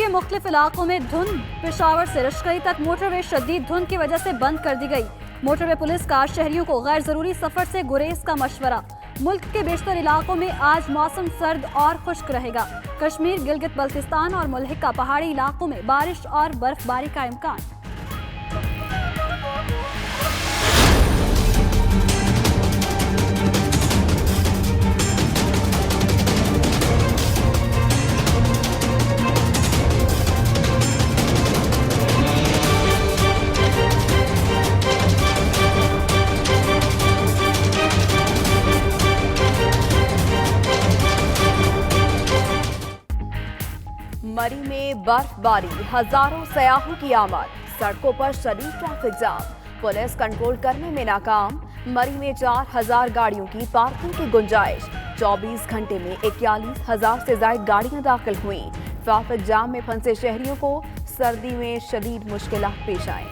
के मुख्तलिफ इलाकों में धुंध। पेशावर से रशकई तक मोटरवे शदीद धुंध की वजह से बंद कर दी गई। मोटरवे पुलिस का शहरियों को गैर जरूरी सफर से गुरेज का मशवरा। मुल्क के बेशतर इलाकों में आज मौसम सर्द और खुश्क रहेगा। कश्मीर, गिलगित बल्तिस्तान और मुल्हिका पहाड़ी इलाकों में बारिश और बर्फबारी का इम्कान। मरी में बर्फबारी, हजारों सयाहों की आमद। सड़कों पर शदीद ट्रैफिक जाम, पुलिस कंट्रोल करने में नाकाम। मरी में 4000 गाड़ियों की पार्किंग की गुंजाइश। 24 घंटे में 41,000 से ज्यादा गाड़ियां दाखिल हुई। ट्रैफिक जाम में फंसे शहरियों को सर्दी में शदीद मुश्किलात पेश आई।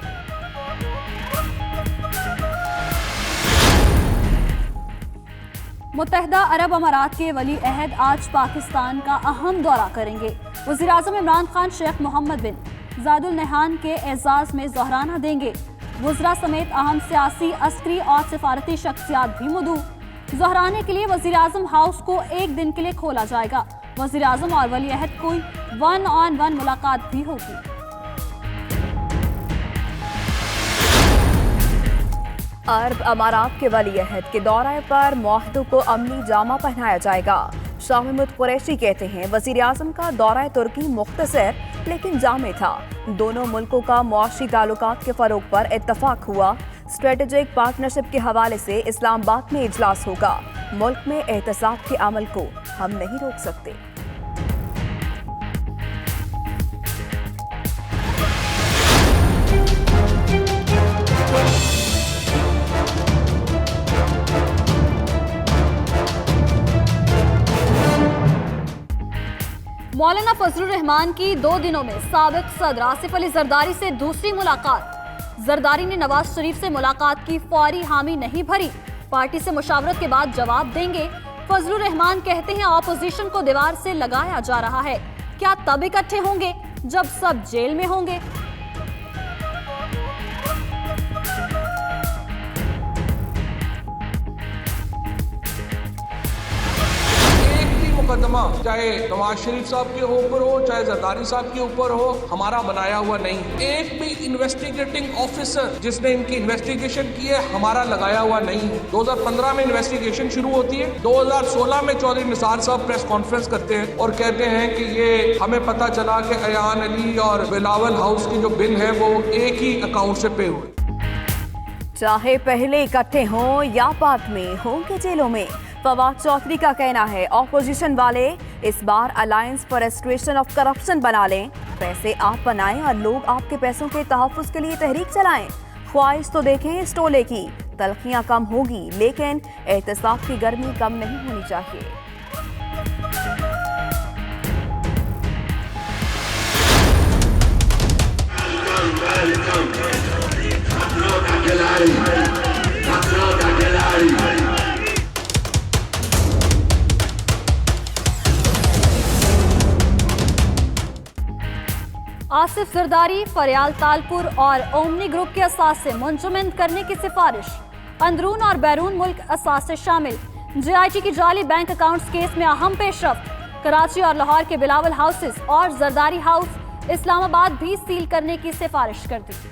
मुत्तहिदा अरब अमारात के वली अहद आज पाकिस्तान का अहम दौरा करेंगे। वज़ीर-ए-आज़म इमरान खान शेख मोहम्मद बिन ज़ायद अल नहयान के एजाज में ज़हराना देंगे। वज़रा समेत अहम सियासी, अस्करी और सिफारती शख्सियात भी मौजूद। ज़हराने के लिए वज़ीर-ए-आज़म हाउस को एक दिन के लिए खोला जाएगा। वज़ीर-ए-आज़म और वली अहद कोई 1-on-1 मुलाकात भी होगी। अरब अमारात के वली अहद के दौरे पर मुआहदों को अमली जामा पहनाया जाएगा। शाह महमूद कुरैशी कहते हैं वज़ीर आज़म का दौरा तुर्की मुख्तसर लेकिन जामे था। दोनों मुल्कों का मुआशी ताल्लुकात के फरोग पर इत्तफाक हुआ। स्ट्रेटेजिक पार्टनरशिप के हवाले से इस्लामाबाद में इजलास होगा। मुल्क में एहतसाब के अमल को हम नहीं रोक सकते। मौलाना फजलुर रहमान की 2 दिनों में साबिक सदर आसिफ अली जरदारी से दूसरी मुलाकात। जरदारी ने नवाज शरीफ से मुलाकात की फौरी हामी नहीं भरी। पार्टी से मुशावरत के बाद जवाब देंगे। फजलुर रहमान कहते हैं ऑपोजिशन को दीवार से लगाया जा रहा है। क्या तब इकट्ठे होंगे जब सब जेल में होंगे? मुकदमा चाहे नवाज शरीफ साहब के ऊपर हो, चाहे जरदारी साहब के ऊपर हो, हमारा बनाया हुआ नहीं। एक भी इन्वेस्टिगेटिंग ऑफिसर जिसने इनकी इन्वेस्टिगेशन की है हमारा लगाया हुआ नहीं। 2015 में इन्वेस्टिगेशन शुरू होती है। 2016 में चौधरी निसार साहब प्रेस कॉन्फ्रेंस करते हैं और कहते हैं कि ये हमें पता चला कि अयान अली और बिलावल हाउस की जो बिल है वो एक ही अकाउंट से पे हुए। चाहे पहले इकट्ठे हों या बाद में होंगे जेलों में। फवाद चौधरी का कहना है ऑपोजिशन वाले इस बार alliance for restoration of corruption बना लें। पैसे आप बनाएं और लोग आपके पैसों के तहफ्फुज के लिए तहरीक चलाएं। ख्वाहिश तो देखें इस टोले की, तलखियां कम होगी लेकिन एहतसाब की गर्मी कम नहीं होनी चाहिए। आसिफ जरदारी, फरियाल तालपुर और ओमनी ग्रुप के असासे मुंजमद करने की सिफारिश। अंदरून और बैरून मुल्क असासे शामिल। JIT की जाली बैंक अकाउंट्स केस में अहम पेशरफ्त। कराची और लाहौर के बिलावल हाउसेस और जरदारी हाउस इस्लामाबाद भी सील करने की सिफारिश कर दी।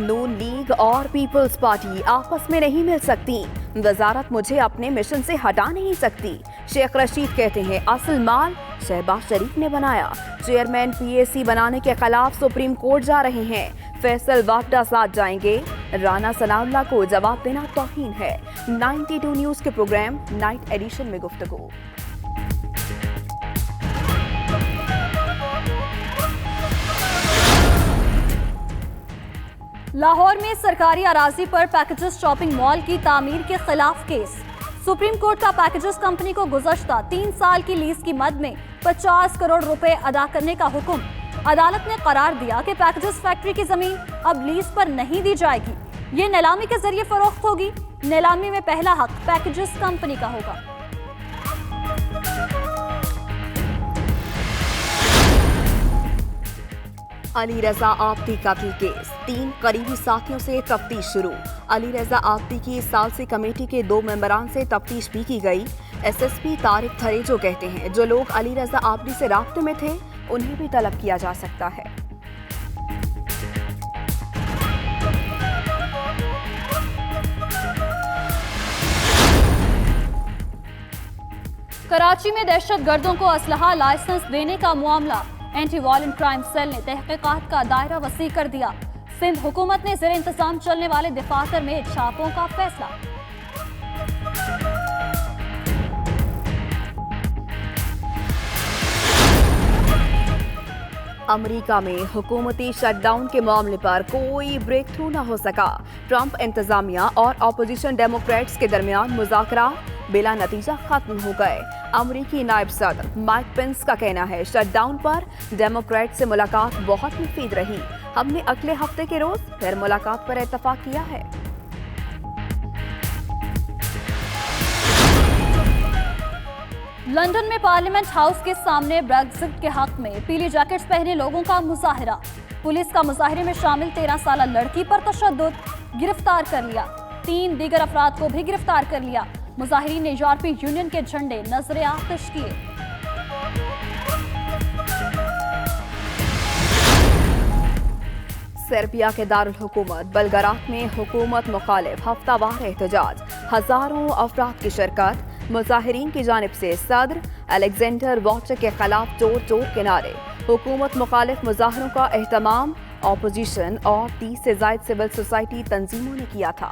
नून लीग और पीपल्स पार्टी आपस में नहीं मिल सकती। वजारत मुझे अपने मिशन से हटा नहीं सकती। शेख रशीद कहते हैं असल माल शहबाज शरीफ ने बनाया। चेयरमैन PAC बनाने के खिलाफ सुप्रीम कोर्ट जा रहे हैं। फैसल वापडा साथ जाएंगे। राना सनाउल्लाह को जवाब देना तौहीन है। 92 न्यूज के प्रोग्राम नाइट एडिशन में गुफ्तगू। लाहौर में सरकारी अराजी पर पैकेजेस शॉपिंग मॉल की तामीर के खिलाफ केस। सुप्रीम कोर्ट का पैकेजेस कंपनी को गुज़श्ता 3 साल की लीज की मद में 50 करोड़ रुपए अदा करने का हुक्म। अदालत ने करार दिया कि पैकेजेस फैक्ट्री की जमीन अब लीज पर नहीं दी जाएगी। ये नीलामी के जरिए फरोख्त होगी। नीलामी में पहला हक पैकेजेस कंपनी का होगा। अली रजा आप्टी कत्ल केस, 3 करीबी साथियों से तफ्तीश शुरू। अली रजा आप्टी की सालसी कमेटी के 2 मेंबरान से तफ्तीश भी की गई। एसएसपी तारिक थरेजो कहते हैं जो लोग अली रजा आप्टी से राब्ते में थे उन्हें भी तलब किया जा सकता है। कराची में दहशतगर्दों को असलहा लाइसेंस देने का मामला, एंटी वायलेंट क्राइम सेल ने तहकीकात का दायरा वसी कर दिया। सिंध हुकूमत ने जेर इंतजाम चलने वाले दफातर में छापों का फैसला। अमेरिका में हुकूमती शटडाउन के मामले पर कोई ब्रेक थ्रू न हो सका। ट्रंप इंतजामिया और अपोजिशन डेमोक्रेट्स के दरमियान मुज़ाकरा बिला नतीजा खत्म हो गए। अमेरिकी नायब सदर माइक पेंस का कहना है शटडाउन पर डेमोक्रेट से मुलाकात बहुत मुफीद रही। हमने अगले हफ्ते के रोज फिर मुलाकात पर इत्तफाक किया है। लंदन में पार्लियामेंट हाउस के सामने ब्रेक्जिट के हक में पीली जैकेट्स पहने लोगों का मुजाहिरा। पुलिस का मुजाहिरे में शामिल 13 साला लड़की पर तशद्दुद, गिरफ्तार कर लिया। 3 दीगर अफराद को भी गिरफ्तार कर लिया। मुजाहिरीन ने यूरोपीय यूनियन के झंडे नजरे आतिश किए। सर्बिया के दारुल हुकूमत बलगराद में हुकूमत मुखालिफ हफ्तावार एहतजाज, हजारों अफराद की शिरकत। मुजाहिरीन की जानिब से सदर अलेक्जेंडर वॉचर के खिलाफ जोर जोर के नारे। हुकूमत मुखालिफ मुजाहरों का एहतमाम ऑपोजिशन और 30 से ज्यादा सिविल सोसाइटी तंजीमों ने किया था।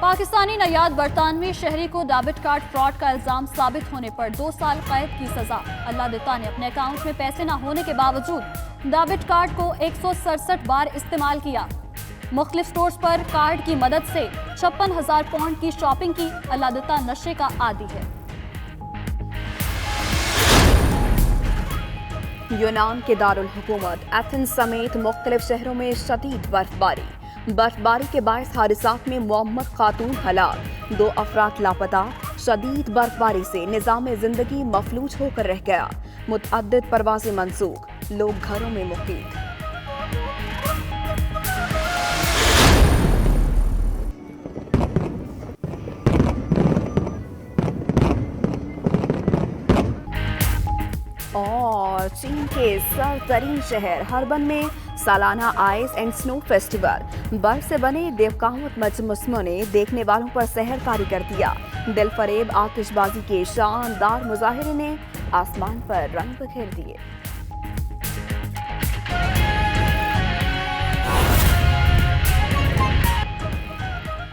पाकिस्तानी नयाद बरतानवी शहरी को डेबिट कार्ड फ्रॉड का इल्जाम साबित होने पर 2 साल कैद की सजा। अल्लादिता ने अपने अकाउंट में पैसे न होने के बावजूद डेबिट कार्ड को 167 बार इस्तेमाल किया। मुख्तलिफ स्टोर्स पर कार्ड की मदद से 56,000 पाउंड की शॉपिंग की। अल्लादिता नशे का आदी है। यूनान के दारुल हुकूमत एथेंस समेत मुख्तलिफ शहरों में शदीद बर्फबारी के बायस हादसात में मोहम्मद खातून हलाक, 2 अफराद लापता। शदीद बर्फबारी से निज़ाम जिंदगी मफलूज होकर रह गया। मुतअद्दिद परवाज़ें मंसूख, लोग घरों में मुक़ीद। और चीन के सरतरीन शहर हर्बन में सालाना आइस एंड स्नो फेस्टिवल, बर्फ से बने देवकावत मजमुस्मों ने देखने वालों पर सहरकारी कर दिया। दिल फरेब आतिशबाजी के शानदार मुजाहिरे ने आसमान पर रंग बिखेर दिए।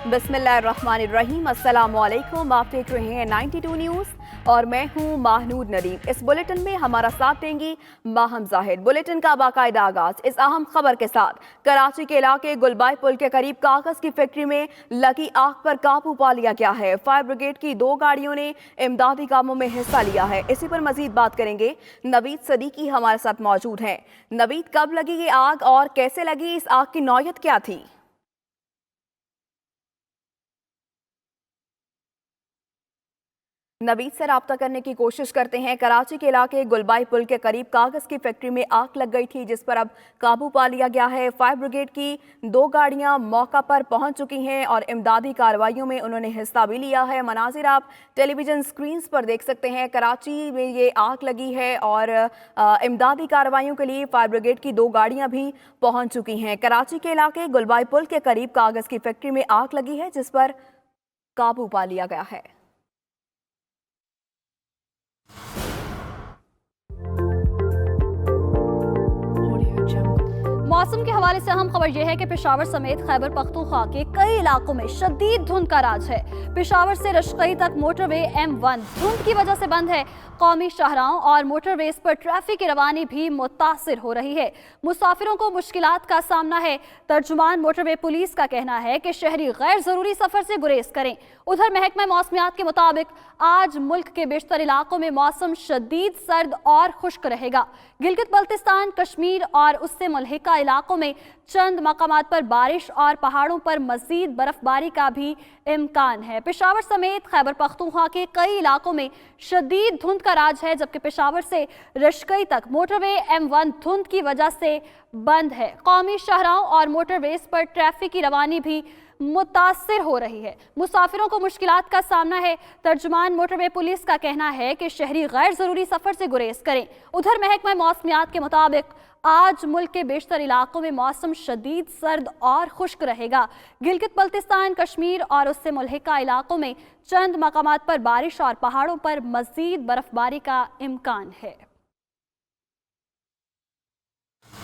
बिस्मिल्लाहिर्रहमानिर्रहीम, अस्सलामुअलैकुम। आप देख रहे हैं 92 न्यूज़ और मैं हूं माहनूद नदीम। इस बुलेटिन में हमारा साथ देंगी माहम जाहिद। बुलेटिन का बाकायदा आगाज इस अहम खबर के साथ। कराची के इलाके गुलबाई पुल के करीब कागज की फैक्ट्री में लगी आग पर काबू पा लिया गया है। फायर ब्रिगेड की 2 गाड़ियों ने इमदादी कामों में हिस्सा लिया है। इसी पर मजीद बात करेंगे। नवीद सदीकी हमारे साथ मौजूद हैं। नवीद, कब लगी ये आग और कैसे लगी? इस आग की नौयत क्या थी? नवीद से रब्ता करने की कोशिश करते हैं। कराची के इलाके गुलबाई पुल के करीब कागज की फैक्ट्री में आग लग गई थी जिस पर अब काबू पा लिया गया है। फायर ब्रिगेड की 2 गाड़ियां मौका पर पहुंच चुकी हैं और इमदादी कार्रवाइयों में उन्होंने हिस्सा भी लिया है। मनाजिर आप टेलीविजन स्क्रीन पर देख सकते हैं। कराची में ये आग लगी है और इमदादी कार्रवाइयों के लिए फायर ब्रिगेड की 2 गाड़ियां भी पहुंच चुकी हैं। कराची के इलाके गुलबाई पुल के करीब कागज की फैक्ट्री में आग लगी है जिस पर काबू पा लिया गया है। मौसम के हवाले से अहम खबर यह है कि पेशावर समेत खैबर पख्तूनख्वा के कई इलाकों में शदीद धुंध का राज है। पेशावर से रशकई तक मोटरवे M1 धुंध की वजह से बंद है। कौमी शाहराहों और मोटरवेज पर ट्रैफिक की रवानी भी मुतासिर हो रही है। मुसाफिरों को मुश्किलात का सामना है। तर्जुमान मोटरवे पुलिस का कहना है कि शहरी गैर जरूरी सफर से गुरेज करें। उधर महकमा मौसमियात के मुताबिक आज मुल्क के बेशतर इलाकों में मौसम शदीद सर्द और खुश्क रहेगा। गिलगित बल्तिस्तान, कश्मीर और उससे मुल्हिका इलाकों में चंद मकामात पर बारिश और पहाड़ों पर मजीद बर्फबारी का भी इम्कान है। पेशावर समेत खैबर पख्तूनख्वा के कई इलाकों में शदीद धुंध का राज है, जबकि पेशावर से रशकई तक मोटरवे M1 धुंध की वजह से बंद है। कौमी शाहराहों और मोटरवेज पर ट्रैफिक की रवानी भी मुतासिर हो रही है। मुसाफिरों को मुश्किलात का सामना है। तर्जुमान मोटरवे पुलिस का कहना है कि शहरी गैर जरूरी सफर से गुरेज करें। उधर महकमा मौसमियात के मुताबिक आज मुल्क के बेशतर इलाकों में मौसम शदीद सर्द और खुश्क रहेगा। गिलगित बल्तिस्तान, कश्मीर और उससे मुल्हिका इलाकों में चंद मकामात पर बारिश और पहाड़ों पर मजीद बर्फबारी का इम्कान है।